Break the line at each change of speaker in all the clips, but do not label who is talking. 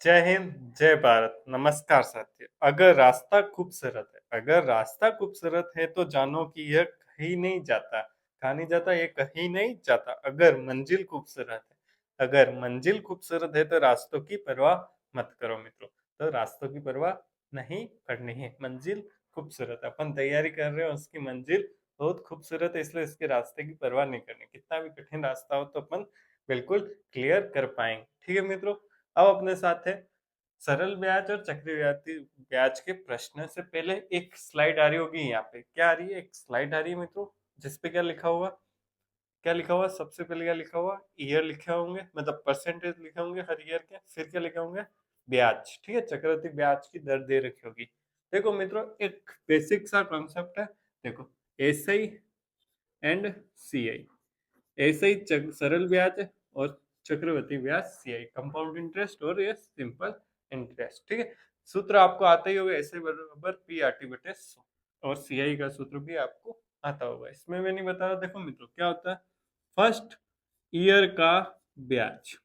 जय हिंद, जय भारत। नमस्कार साथियों। अगर रास्ता खूबसूरत है तो जानो कि यह कहीं नहीं जाता, कहाँ नहीं जाता, ये कहीं नहीं जाता। अगर मंजिल खूबसूरत है तो रास्तों की परवाह मत करो मित्रों। तो रास्तों की परवाह नहीं करनी है, मंजिल खूबसूरत है। अपन तैयारी कर रहे हैं, उसकी मंजिल बहुत खूबसूरत है, इसलिए इसके रास्ते की परवाह नहीं करनी। कितना भी कठिन रास्ता हो तो अपन बिल्कुल क्लियर कर पाएंगे। ठीक है मित्रों, अब अपने साथ है सरल ब्याज और चक्रवृद्धि ब्याज के प्रश्न। से पहले एक स्लाइड आ रही होगी, यहाँ पे क्या आ रही है, एक स्लाइड आ रही है मित्रों, जिसपे क्या लिखा हुआ सबसे पहले क्या लिखा हुआ, ईयर लिखे होंगे, मतलब परसेंटेज लिखे होंगे हर ईयर के। फिर क्या लिखे होंगे, ब्याज। ठीक है, चक्रवृद्धि ब्याज की दर दे रखी होगी। देखो मित्रों, एक बेसिक सा कॉन्सेप्ट है। देखो, एसआई एंड सीआई। एसआई सरल ब्याज है और चक्रवृद्धि ब्याज सीआई, कंपाउंड इंटरेस्ट, और ये सिंपल इंटरेस्ट। ठीक है, सूत्र आपको आता ही होगा, ऐसे बराबर पी आर टी बटे 100। और सीआई का सूत्र भी आपको आता होगा, इसमें मैं नहीं बता रहा। देखो मित्रों, क्या होता है, फर्स्ट ईयर का ब्याज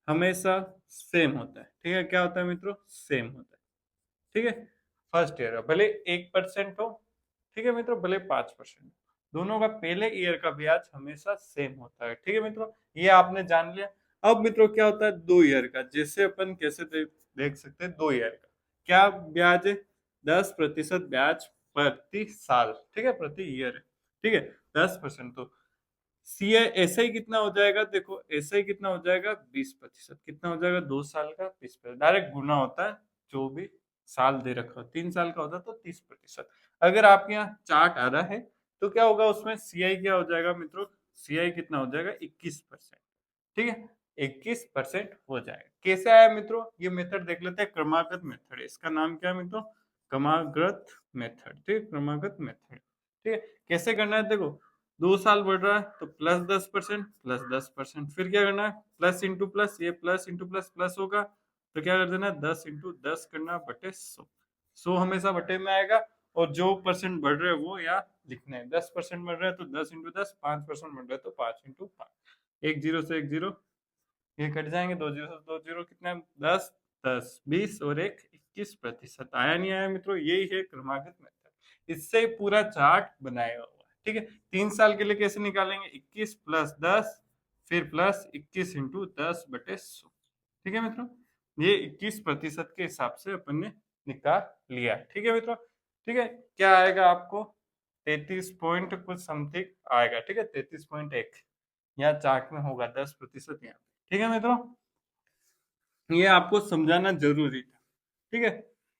हमेशा सेम होता है। ठीक है, क्या होता है मित्रों, सेम होता है। ठीक है, फर्स्ट ईयर का भले 1% हो, ठीक है मित्रों, भले 5%, दोनों का पहले ईयर का ब्याज हमेशा सेम होता है। ठीक है मित्रों, ये आपने जान लिया। अब मित्रों क्या होता है 2 ईयर का, जैसे अपन कैसे देख सकते हैं 2 ईयर का क्या ब्याज है, 10% ब्याज प्रति साल। ठीक है, प्रति ईयर है। ठीक है, 10%। तो सी ऐसा ही कितना हो जाएगा, देखो ऐसा ही कितना हो जाएगा, 20%। कितना हो जाएगा, 2 साल का 20%, डायरेक्ट गुना होता है। जो भी साल दे रखा हो, 3 साल का होता है तो 30%। अगर आपके यहाँ चार्ट आ रहा है तो क्या होगा, उसमें सीआई क्या हो जाएगा मित्रों, सीआई कितना हो जाएगा, 21%। ठीक है, 21% हो जाएगा। कैसे आया मित्रों, ये मेथड देख लेते हैं, क्रमागत मेथड है इसका नाम। क्या है मित्रों, क्रमागत मेथड। ठीक है, क्रमागत मेथड। ठीक है, कैसे करना है, देखो 2 साल बढ़ रहा है तो +10%, +10%। फिर क्या करना है, प्लस इंटू प्लस, ये प्लस इंटू प्लस प्लस होगा, तो क्या कर देना है, 10 × 10 करना बटे 100। 100 हमेशा बटे में आएगा, और जो परसेंट बढ़ रहे हैं वो यहाँ लिखना है। 10% बढ़ रहा है तो 10 × 10, 5% बढ़ रहा है तो 5 × 5। एक जीरो से एक जीरो, ये कट जाएंगे, दो जीरो से दो जीरो, कितना है, 10, 10, 20 और एक 21%। आया नहीं आया मित्रों, यही है क्रमागत मेथड। इससे ही पूरा चार्ट बनाया हुआ है। ठीक है, 3 साल के लिए कैसे निकालेंगे, 21 + 10, फिर प्लस 21 × 10/100। ठीक है मित्रों, ये 21% के हिसाब से अपन ने निकाल लिया। ठीक है मित्रों, ठीक है, क्या आएगा आपको, 33 पॉइंट कुछ समथिंग आएगा। ठीक है, 33.1 यहाँ चार्ट में होगा, 10% यहाँ। ठीक है मित्रों, ये आपको समझाना जरूरी था। ठीक है,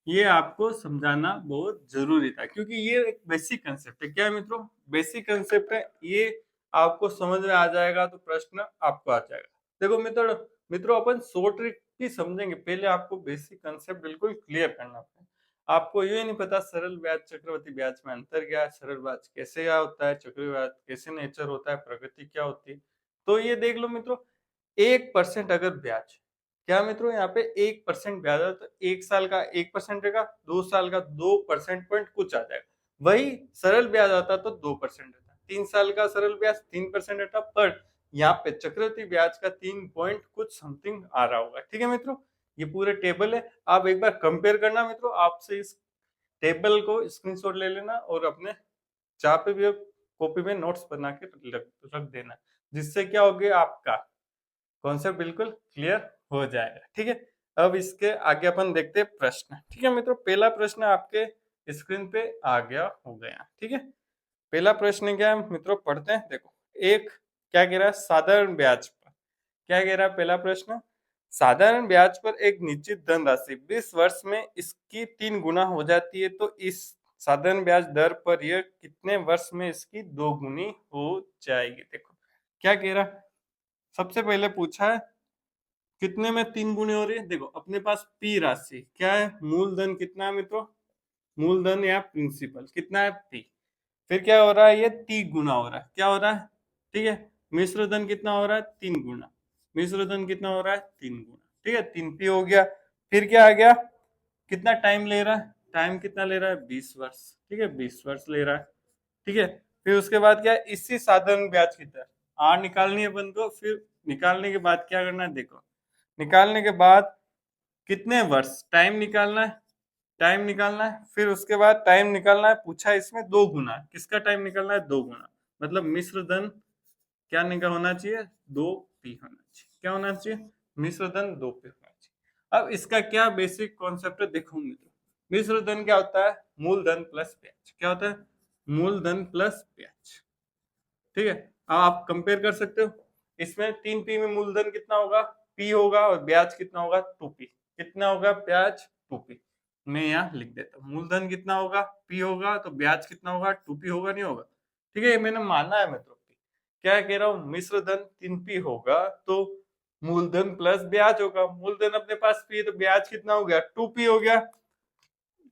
ये आपको समझाना बहुत जरूरी था, क्योंकि ये एक बेसिक कंसेप्ट है। क्या है मित्रों, बेसिक कंसेप्ट है, ये आपको समझ में आ जाएगा तो प्रश्न आपको आ जाएगा। देखो मित्रों, अपन शॉर्ट ट्रिक ही समझेंगे, पहले आपको बेसिक कंसेप्ट बिल्कुल क्लियर करना है। आपको ये नहीं पता सरल ब्याज चक्रवर्ती ब्याज में अंतर क्या है, सरल ब्याज कैसे होता है, चक्रवर्ती ब्याज कैसे नेचर होता है, प्रगति क्या होती है। तो ये देख लो मित्रों, 1% अगर ब्याज, क्या मित्रों यहाँ पे 1% ब्याज है, तो 1 साल का 1% रहेगा, 2 साल का 2% पॉइंट कुछ आ जाएगा। वही सरल ब्याज आता तो 2% रहता, 3 साल का सरल ब्याज 3% रहता, पर यहाँ पे चक्रवृद्धि ब्याज का 3 पॉइंट कुछ समथिंग आ रहा होगा। ठीक है मित्रों, ये पूरे टेबल है, आप एक बार कंपेयर करना मित्रों, आपसे इस टेबल को स्क्रीनशॉट ले लेना और अपने जहाँ पे भी कॉपी में नोट्स बना के रख देना, जिससे क्या होगा, आपका कॉन्सेप्ट बिल्कुल क्लियर हो जाएगा। ठीक है, अब इसके आगे अपन देखते हैं प्रश्न। ठीक है मित्रों, पहला प्रश्न आपके स्क्रीन पे आ गया हो गया। ठीक है, पहला प्रश्न क्या है मित्रों, पढ़ते हैं। देखो, एक क्या कह रहा है, साधारण ब्याज पर क्या कह रहा है, पहला प्रश्न, साधारण ब्याज पर एक निश्चित धनराशि 20 वर्ष में इसकी 3 गुना हो जाती है, तो इस साधारण ब्याज दर पर यह कितने वर्ष में इसकी 2 गुनी हो जाएगी। देखो क्या कह रहा है, सबसे पहले पूछा है कितने में 3 गुने हो रही है। देखो अपने पास पी राशि क्या है, मूलधन कितना है मित्रों, मूलधन या प्रिंसिपल कितना है, पी। फिर क्या हो रहा है, ये 3 गुना हो रहा है, क्या हो रहा है, ठीक है, मिश्र धन कितना हो रहा है, 3 गुना, मिश्र धन कितना हो रहा है, 3 गुना। ठीक है, 3p हो गया। फिर क्या आ गया, कितना टाइम ले रहा है, टाइम कितना ले रहा है, 20 वर्ष। ठीक है, 20 वर्ष ले रहा है। ठीक है, फिर उसके बाद क्या है, इसी साधारण ब्याज की दर आर निकालनी है अपन को। फिर निकालने के बाद क्या करना है, देखो निकालने के बाद कितने वर्ष, टाइम निकालना है, टाइम निकालना है, फिर उसके बाद टाइम निकालना है, पूछा इसमें 2 गुना, किसका टाइम निकालना है, 2 गुना, मतलब मिश्र धन क्या निकाल होना चाहिए, 2p होना चाहिए, क्या होना चाहिए, मिश्र धन 2p होना चाहिए। अब इसका क्या बेसिक कॉन्सेप्ट है देखो मित्रों, मिश्र धन क्या होता है, मूलधन प्लस ब्याज, क्या होता है, मूलधन प्लस ब्याज, ठीक है। अब आप कंपेयर कर सकते हो, इसमें 3p में मूलधन कितना होगा, p होगा, और ब्याज कितना होगा, 2p, कितना होगा ब्याज, 2p, मैं यहाँ लिख देता हूँ, मूलधन कितना होगा, p होगा, तो ब्याज कितना होगा, 2p होगा, नहीं होगा, ठीक है, ये मैंने माना है मित्रों। क्या कह रहा हूँ, मिश्र धन 3p होगा तो मूलधन प्लस ब्याज होगा, मूलधन अपने पास p है तो ब्याज कितना हो गया, 2p हो गया,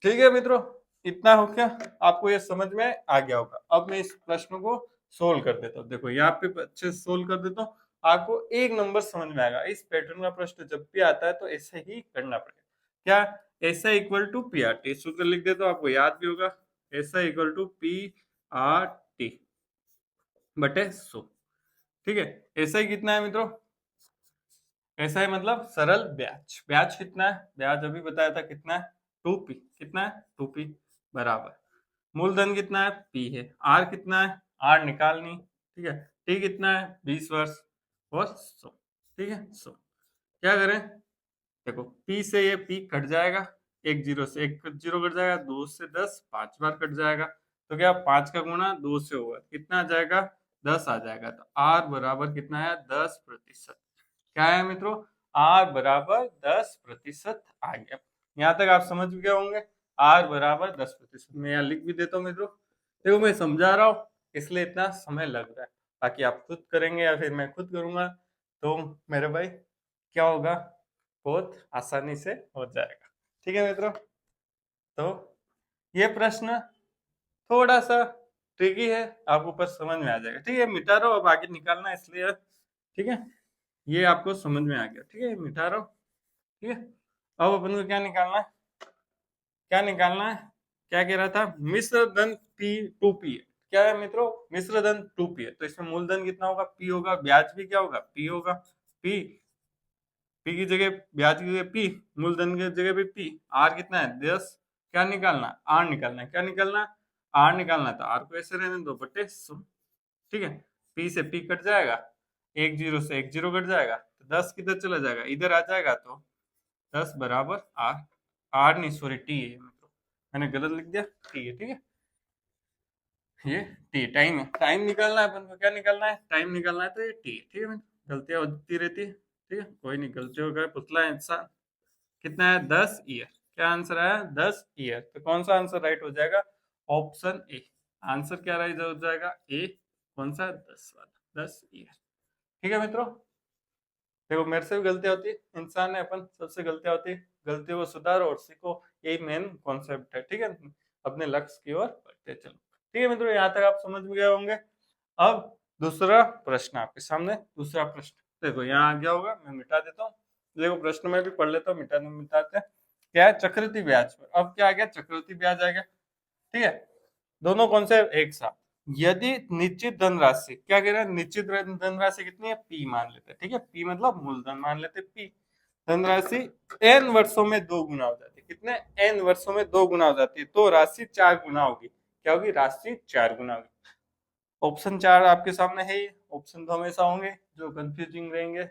ठीक है मित्रों, इतना हो गया, आपको ये समझ में आ गया होगा। अब मैं इस प्रश्न को सोल्व कर देता हूँ, देखो यहाँ पे अच्छे से सोल्व कर देता हूँ, आपको एक नंबर समझ में आएगा। इस पैटर्न का प्रश्न जब भी आता है तो ऐसे ही करना पड़ेगा, क्या, ऐसा equal to P R T, सूत्र लिख देता हूँ, आपको याद भी होगा, ऐसा equal to P R T बटे 100, ठीक है। ऐसा ही कितना है मित्रों, ऐसा है मतलब सरल ब्याज, ब्याज कितना है, ब्याज अभी बताया था कितना है, 2p, कितना है, 2p बराबर, मूलधन कितना है, p है, r कितना है, r निकालनी, ठीक है, t कितना है, 20 वर्ष, और 100, ठीक है, 100, क्या करें, देखो p से ये p कट जाएगा, एक जीरो से एक जीरो कट जाएगा, 2 से 10 5 बार कट जाएगा, तो क्या 5 का गुणा 2 से होगा, कितना आ जाएगा, 10 आ जाएगा, तो r बराबर कितना है, 10%, क्या है मित्रों, r बराबर 10% आ गया। यहाँ तक आप समझ गए होंगे, r बराबर 10%, मैं यहाँ लिख भी देता हूँ मित्रों, देखो मैं समझा रहा हूँ इसलिए इतना समय लग रहा है, बाकी आप खुद करेंगे या फिर मैं खुद करूंगा तो मेरे भाई क्या होगा, बहुत आसानी से हो जाएगा, ठीक है मित्रों। तो ये प्रश्न थोड़ा सा ट्रिकी है, आपको ऊपर समझ में आ जाएगा, ठीक है, मिटा रहा हूँ, अब आगे निकालना है इसलिए, ठीक है, ये आपको समझ में आ गया, ठीक है, मिटा रहा हूँ, ठीक है। अब अपन को क्या निकालना है, क्या निकालना है, क्या कह रहा था, मिश्र धन पी 2p है, क्या है मित्रों, मिश्र धन 2p है, तो इसमें मूलधन कितना होगा, p होगा, ब्याज भी क्या होगा, p होगा, p, p की जगह ब्याज की जगह p, मूलधन की जगह भी p, r कितना है 10, क्या निकालना, r निकालना है, क्या निकालना, r निकालना था, r को ऐसे रहने दो बटे 100, ठीक है, p से p कट जाएगा, एक जीरो से एक जीरो कट जाएगा, तो 10 किधर चला जाएगा, इधर आ जाएगा, तो 10 बराबर r, r नहीं सॉरी t है मतलब, मैंने गलत लिख दिया, t है, ठीक है, ये t टाइम है, टाइम निकालना है अपन को, क्या निकालना है, टाइम निकालना है, तो ये t है, ठीक है, गलतियां होती रहती है, ठीक है, कोई नहीं, गलती हो गए, पुतला इंसान, कितना है, 10 ईयर, क्या आंसर आया, 10 ईयर, तो कौन सा आंसर राइट हो जाएगा, ऑप्शन ए, आंसर क्या राइट हो जाएगा, ए, कौन सा, 10 वाला, 10 ईयर, ठीक है मित्रों। देखो मेरे से भी गलतियां होती है, इंसान है अपन, सबसे गलतियां होती है, गलतियों को सुधारो और सीखो, यही मेन कॉन्सेप्ट है, ठीक है, अपने लक्ष्य की ओर बढ़ते चलो, ठीक है मित्रों, यहाँ तक आप समझ गए होंगे। अब दूसरा प्रश्न आपके सामने, दूसरा प्रश्न देखो यहाँ आ गया होगा, मैं मिटा देता हूँ, देखो प्रश्न में भी पढ़ लेता हूँ, मिटाते हैं, क्या है, चक्रवृद्धि ब्याज पर, अब क्या आ गया, चक्रवृद्धि ब्याज आ गया, ठीक है, दोनों कौन से एक साथ, यदि निश्चित धनराशि, क्या कह रहा है, निश्चित धनराशि कितनी है, पी मान लेते हैं, ठीक है, पी मतलब मूलधन मान लेते हैं, पी धनराशि एन वर्षों में 2 गुना हो जाती है, कितने, एन वर्षों में 2 गुना हो जाती है, तो राशि 4 गुना होगी, क्या होगी, राशि 4 गुना होगी। ऑप्शन 4 आपके सामने है, ऑप्शन तो हमेशा होंगे जो कंफ्यूजिंग रहेंगे,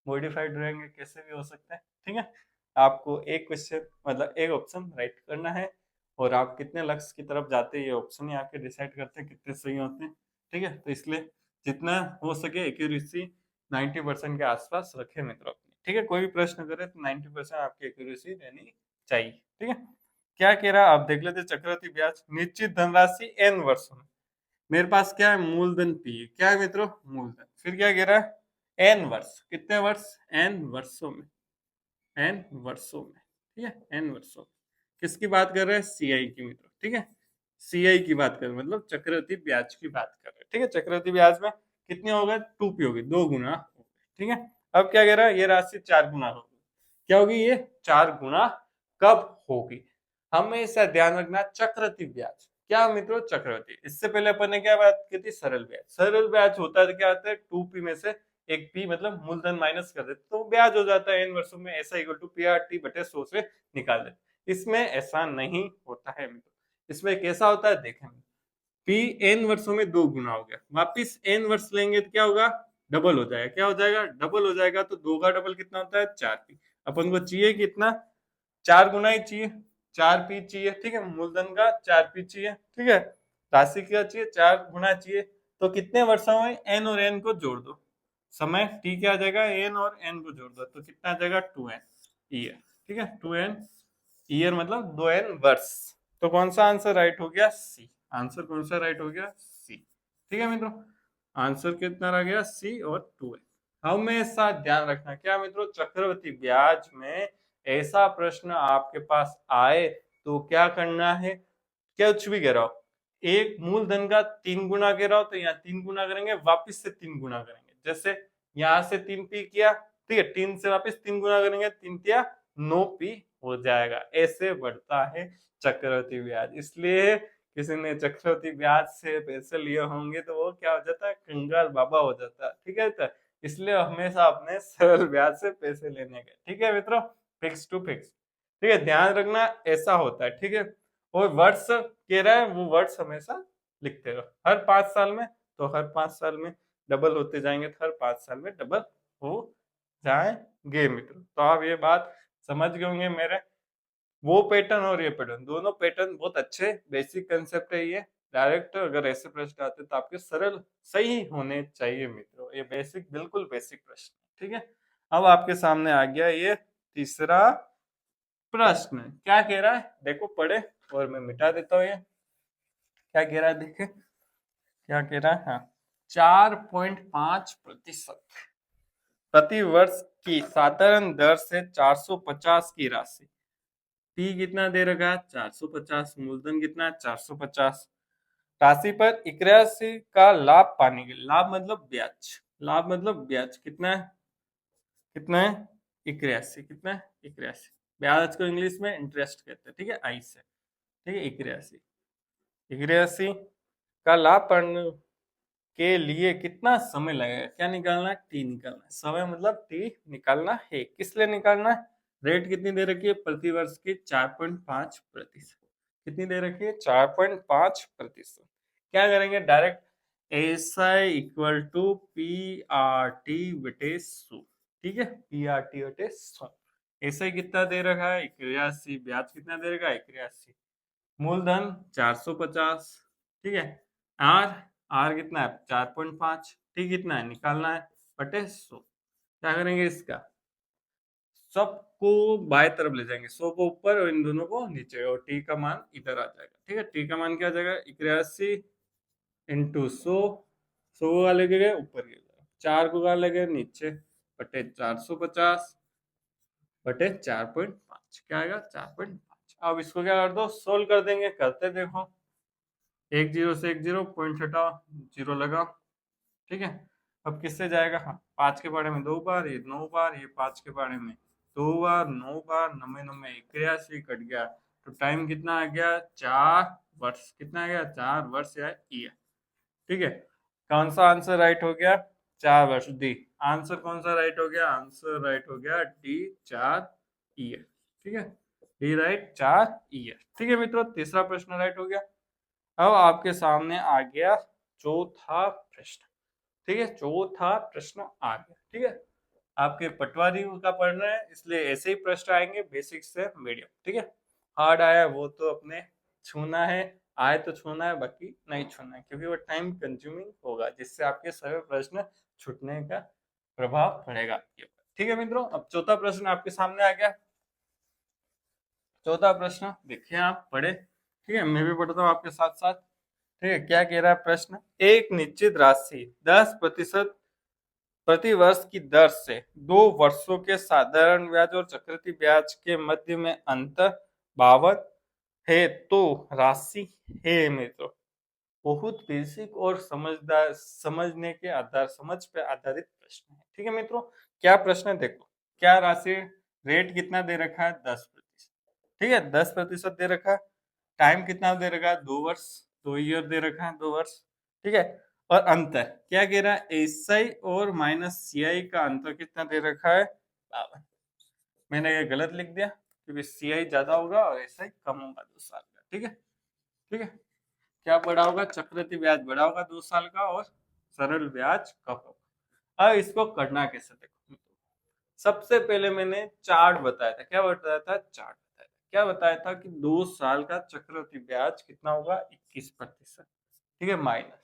मॉडिफाइड रहेंगे, कैसे भी हो सकते हैं, ठीक है, आपको एक क्वेश्चन मतलब एक ऑप्शन राइट करना है, और आप कितने लक्ष्य की तरफ जाते हैं ये ऑप्शन ही आपके डिसाइड करते हैं कितने सही होते हैं, ठीक है, तो इसलिए जितना हो सके एक्यूरेसी 90% के आसपास रखें मित्रों अपनी, ठीक है, कोई भी प्रश्न करे तो 90% आपकी एक्यूरेसी रहनी चाहिए, ठीक है। क्या कह रहा आप देख लेते, चक्रवृद्धि ब्याज निश्चित धनराशि एन वर्षों में, मेरे पास क्या है, मूलधन पी, क्या है मित्रों, मूलधन, फिर क्या कह रहा है, एन वर्ष, कितने वर्ष, एन वर्षों में, एन वर्षों में, ठीक है, एन वर्षों में, किसकी बात कर रहे हैं, सीआई की मित्रों, ठीक है, सीआई की बात कर रहे हैं, मतलब चक्रवृद्धि ब्याज की बात कर रहे हैं, ठीक है, चक्रवृद्धि ब्याज में कितनी होगा, 2p होगी, 2 गुना होगी, ठीक है। अब क्या कह रहा है, ये राशि 4 गुना होगी, क्या होगी, ये 4 गुना कब होगी, हमेशा ध्यान रखना, चक्रवृद्धि ब्याज, क्या मित्रों, चक्रवृद्धि, इससे पहले अपन ने क्या बात की थी, सरल ब्याज, सरल ब्याज होता है क्या होता है, 2p में से एक पी मतलब मूलधन माइनस कर देते तो ब्याज हो जाता है n वर्षों में, ऐसा इक्वल टू PRT बटे 100 से निकाल देते। इसमें ऐसा नहीं होता है मित्रों, इसमें कैसा होता है देखें, पी n वर्षों में 2 गुना हो गया, वापिस n वर्ष लेंगे तो क्या होगा, डबल हो जाएगा। क्या हो जाएगा, डबल हो जाएगा। तो 2 का डबल कितना होता है, 4p। अपन को चाहिए कितना, 4 गुना ही चाहिए, 4p चाहिए, ठीक है, मूलधन का 4p चाहिए, ठीक है, राशि क्या चाहिए, 4 गुना चाहिए। तो कितने वर्षों में n और n को जोड़ दो, समय t क्या आ जाएगा, n और n को जोड़ दो तो कितना आ जाएगा, 2n ईयर, ठीक है, 2n ईयर मतलब 2n वर्ष। तो कौन सा आंसर राइट हो गया, सी। आंसर कौन सा राइट हो गया, सी। ठीक है मित्रों, आंसर कितना रह गया, सी और 2n। हमेशा ध्यान रखना क्या मित्रों, चक्रवृद्धि ब्याज में ऐसा प्रश्न आपके पास आए तो क्या करना है, क्या कुछ भी कह रहा हो, एक मूलधन का 3 गुना कह रहा हो तो यहाँ 3 गुना करेंगे, वापिस से 3 गुना करेंगे। जैसे यहाँ से 3p किया, ठीक है, 3 से वापिस 3 गुना करेंगे, 3 तिया 9p हो जाएगा। ऐसे बढ़ता है चक्रवृद्धि ब्याज। इसलिए किसी ने चक्रवृद्धि ब्याज से पैसे लिए होंगे तो वो क्या हो जाता है, कंगाल बाबा हो जाता है, ठीक है। तो इसलिए हमेशा अपने सरल ब्याज से पैसे लेने के, ठीक है मित्रों, फिक्स टू फिक्स, ठीक है, ध्यान रखना ऐसा होता है, ठीक है। और वर्ष कह रहा है, वो वर्ष हमेशा लिखते रहो, हर 5 साल में, तो हर 5 साल में डबल होते जाएंगे, तो हर 5 साल में डबल हो जाएंगे मित्रों। तो आप ये बात समझ गए होंगे मेरे, वो पैटर्न और ये पैटर्न, दोनों पैटर्न बहुत अच्छे बेसिक कंसेप्ट है। ये डायरेक्ट अगर ऐसे प्रश्न आते तो आपके सरल सही होने चाहिए मित्रों, ये बेसिक, बिल्कुल बेसिक प्रश्न, ठीक है। अब आपके सामने आ गया ये तीसरा प्रश्न, क्या कह रहा है देखो, पढ़े और मैं मिटा देता हूँ ये, क्या कह रहा है देखे, क्या कह रहा है, हाँ, 4.5% प्रति वर्ष की साधारण दर से 450 की राशि, पी कितना दे रखा है, 450, मूलधन कितना है, 450, राशि पर 81 का लाभ पाने के लिए, लाभ मतलब ब्याज, लाभ मतलब ब्याज कितना है, कितना है, 81, कितना है, 81, ब्याज को इंग्लिश में इंटरेस्ट कहते हैं, ठीक है, आई से, ठीक है, 81, 81 का लाभ पाने के लिए कितना समय लगेगा, क्या निकालना है, टी निकालना है, समय मतलब टी निकालना है, किस लिए निकालना है, रेट कितनी दे रखी है, प्रति वर्ष की 4.5%, कितनी दे रखी है, 4.5%। क्या करेंगे, direct SI equal to PRT बटे 100, ठीक है, PRT बटे 100। एसआई कितना दे रखा है, 81, ब्याज कितना दे रखा है, 81, मूलधन 450, ठीक है, आर आर कितना है, 4.5, ठीक, कितना है निकालना है, बटे 100। क्या करेंगे, इसका सबको बाएं तरफ ले जाएंगे, 100 को ऊपर और इन दोनों को नीचे, और टी का मान इधर आ जाएगा, ठीक है, टी का मान क्या आ जाएगा, 81 इंटू 100 का लेके गए ऊपर गिर जाएगा, 4 को कहा लगे नीचे, बटे 450 बटे 4.5, क्या आएगा, 4.5। अब इसको क्या कर दो, सोल्व कर देंगे, करते देखो, एक जीरो से एक जीरो, पॉइंट हटाओ, जीरो लगाओ, ठीक है। अब किससे जाएगा, हाँ, 5 के बारे में 2 बार, ये 9 बार, ये 5 के बारे में 2 बार, 9 बार, 9 81 कट गया, तो टाइम कितना आ गया, 4 वर्ष, कितना आ गया, 4 वर्ष या ईयर, ठीक है। कौन सा आंसर राइट हो गया, 4 वर्ष, डी आंसर कौन सा राइट हो गया, आंसर राइट हो गया डी, 4 ईयर, ठीक है, डी राइट, 4 ईयर, ठीक है मित्रों, तीसरा प्रश्न राइट हो गया। अब आपके सामने आ गया चौथा प्रश्न, ठीक है, चौथा प्रश्न आ गया, ठीक है। आपके पटवारी का पढ़ना है इसलिए ऐसे ही प्रश्न आएंगे, बेसिक से मीडियम, ठीक है। हार्ड आया वो तो अपने छूना है, आए तो छूना है, बाकी नहीं छूना है, क्योंकि वो टाइम कंज्यूमिंग होगा, जिससे आपके सभी प्रश्न छूटने का प्रभाव पड़ेगा आपके ऊपर, ठीक है मित्रों। अब चौथा प्रश्न आपके सामने आ गया, चौथा प्रश्न देखिए, आप पढ़े, ठीक है, मैं भी पढ़ता हूँ आपके साथ साथ, ठीक है। क्या कह रहा है प्रश्न, एक निश्चित राशि 10% प्रति वर्ष की दर से 2 वर्षों के साधारण ब्याज और चक्रवृद्धि ब्याज के मध्य में अंतर 52 है, तो राशि है मित्रों। बहुत बेसिक और समझदार, समझने के आधार, समझ पे आधारित प्रश्न है, ठीक है मित्रों। क्या प्रश्न है देखो, क्या राशि, रेट कितना दे रखा है, 10%, ठीक है, 10% दे रखा है, टाइम कितना दे रखा है, 2 वर्ष, 2 ईयर दे रखा है, 2 वर्ष, ठीक है। और अंतर क्या कह रहा है, एसआई और माइनस सीआई का अंतर कितना दे रखा है, 52। मैंने ये गलत लिख दिया क्योंकि सीआई ज्यादा होगा और एसआई कम होगा 2 साल का। ठीक है, ठीक है। क्या बड़ा होगा, चक्रवृद्धि ब्याज बड़ा होगा 2 साल का और सरल ब्याज कम होगा। अब इसको करना कैसे, देखो सबसे पहले मैंने चार्ट बताया था, क्या बताया था, चार्ट बताया था। क्या बताया था कि 2 साल का चक्रवृद्धि ब्याज कितना होगा, 21%। ठीक है, माइनस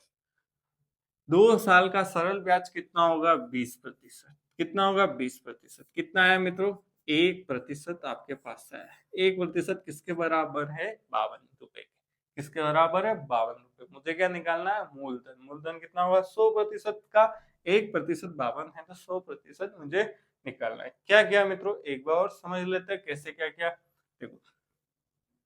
2 साल का सरल ब्याज कितना होगा, 20%। कितना होगा, 20%। कितना है मित्रों, 1% आपके पास है। 1% किसके बराबर है, 52 रुपए। किसके बराबर है, 52 रुपए। मुझे क्या निकालना है, मूलधन। मूलधन कितना होगा, 100% का 1% 52 है, तो 100% मुझे निकालना है। क्या किया मित्रों, एक बार और समझ लेते हैं कैसे क्या किया। देखो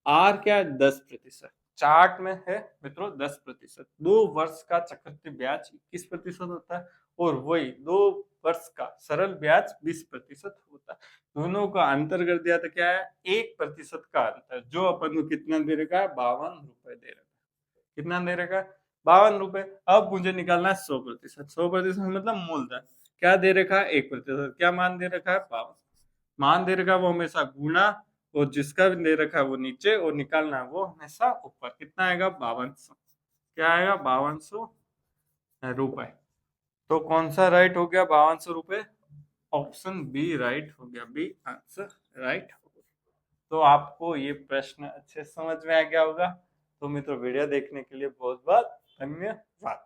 आर क्या है, 10%। चार्ट में है मित्रों 10%। 2 वर्ष का चक्रवृद्धि ब्याज 21% होता है और वही 2 वर्ष का सरल ब्याज 20% होता है। दोनों का अंतर कर दिया तो क्या है, 1% का अंतर, जो अपन को कितना दे रखा है, 52 रुपए दे रखा है। कितना दे रखा है, 52 रुपए। अब मुझे निकालना है 100%। 100% मतलब मूलधन क्या दे रखा है, 1%। क्या मान दे रखा है, 52। मान दे रखा है वो हमेशा गुना, और जिसका भी दे रखा है वो नीचे, और निकालना है वो हमेशा ऊपर। कितना आएगा, 5200। क्या आएगा, 5200 रुपए। तो कौन सा राइट हो गया, 5200 रुपए। ऑप्शन बी राइट हो गया, बी आंसर राइट हो गया। तो आपको ये प्रश्न अच्छे समझ में आ गया होगा। तो मित्रों वीडियो देखने के लिए बहुत बहुत धन्यवाद।